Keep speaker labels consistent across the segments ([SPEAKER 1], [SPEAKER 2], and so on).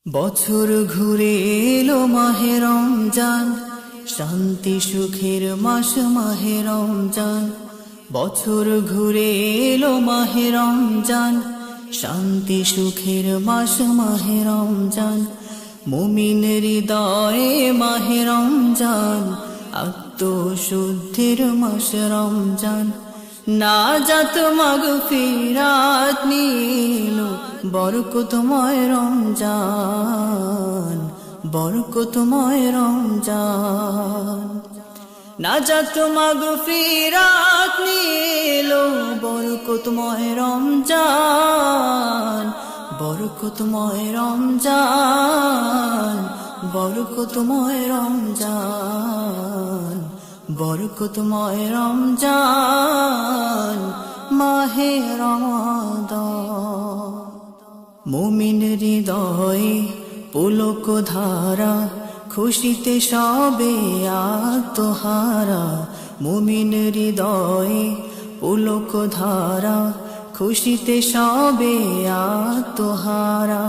[SPEAKER 1] বছর ঘুরে এলো মাহে রমজান, শান্তি সুখের মাস মাহে রমজান। বছর ঘুরে এলো মাহে রমজান, শান্তি সুখের মাস মাহে রমজান। মুমিন হৃদয়ে মাহে রমজান, আত্মশুদ্ধির মাস রমজান। নাজাত মাগফিরাত নিলো বরকতময় রমজান, বরকতময় রমজান। নাজাত মাগফিরাত নিলো বরকতময় রমজান, বরকতময় রমজান, বরকতময় রমজান, বরকতময় রমজান মাহে রমাদান। মুমিন হৃদয়ে পুলক ধারা, খুশিতে সবে আত্মহারা। মুমিন হৃদয়ে পুলক ধারা, খুশিতে সবে আত্মহারা।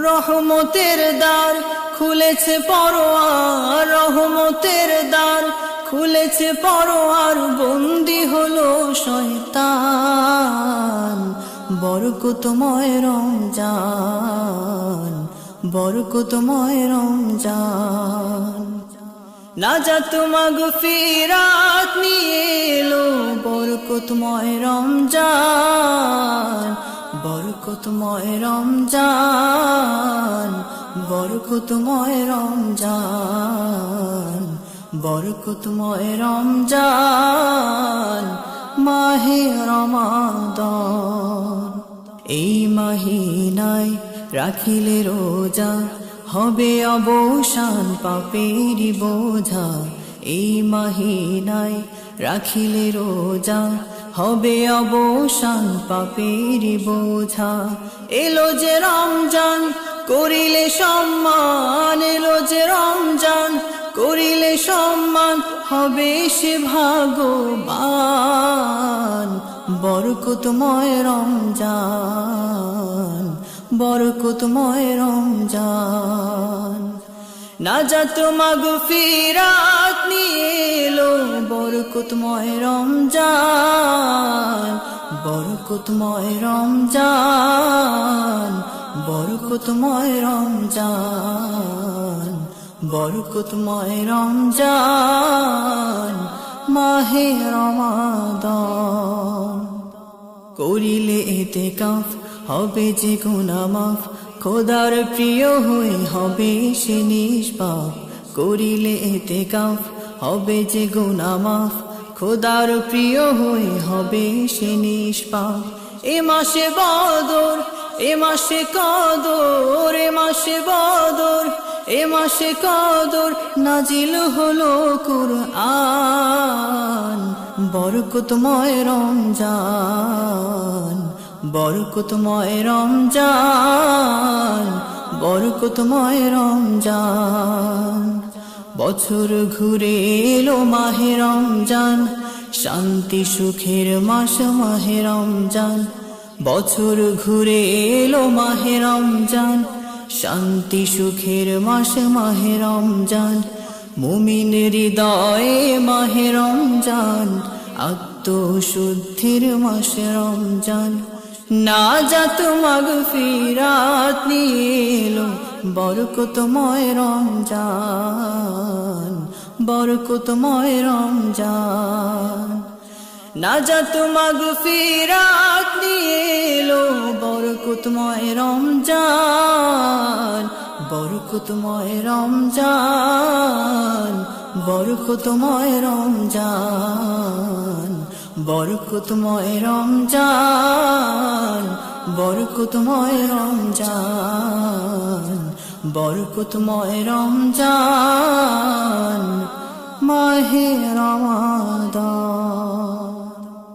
[SPEAKER 1] রহমতের দ্বার খুলেছে পরোয়ার, রহমতের দ্বার খুলেছে পরোয়ার। বন্দী হলো শয়তান, বরকতময় রমজান, বরকতময় রমজান। নাজাত মাগফিরাত নিয়ে এলো বরকতময় রমজান, বরকতময় রমজান, বরকতময় রমজান, বরকতময় রমজান মাহে রমাদান। এই মাহিনায় রাখিলে রোজা, হবে অবসান পাপের বোঝা। এই মাহিনায় রাখিলে রোজা, হবে অবসান পাপের বোঝা। এলো যে রমজান করিলে সম্মান, এলো যে রমজান করিলে সম্মান। হবে সে ভাগ্যবান, বরকতময় রমজান, বরকতময় রমজান। নাজাত মাগফিরাত নিয়ে এলো বরকতময় রমজান, বরকতময় রমজান, বরকতময় রমজান, বরকতময় রমজান মাহে রমাদান। করিলে ইতিকাফ হবে যে গুনাহ মাফ, খোদার প্রিয় হয়ে হবে সে নিষ্পাপ। করিলে ইতিকাফ হবে যে গুনাহ মাফ, খোদার প্রিয় হয়ে হবে সে নিষ্পাপ। এ মাসে বদর, এ মাসে কদর, এ মাসে বদর, এ মাসে কদর। নাজিল হলো কুরআন, বরকতময় রমজান, বরকতময় রমজান, বরকতময় রমজান। বছর ঘুরে এলো মাহে রমজান, শান্তি সুখের মাস মাহে রমজান। বছর ঘুরে এলো মাহে রমজান, শান্তি সুখের মাস মাহে রমজান। মুমিন হৃদয়ে মাহে রমজান, আত্মশুদ্ধির মাস রমজান। নাজাত মাগফিরাত নিয়ে এলো বরকতময় রমজান, বরকতময় রমজান। নাজাত মাগফিরাত নিয়ে এলো বরকতময় রমজান, বরকতময় রমজান, বরকতময় রমজান, বরকতময় রমজান, বরকতময় রমজান, বরকতময় রমজান মাহে রমাদান।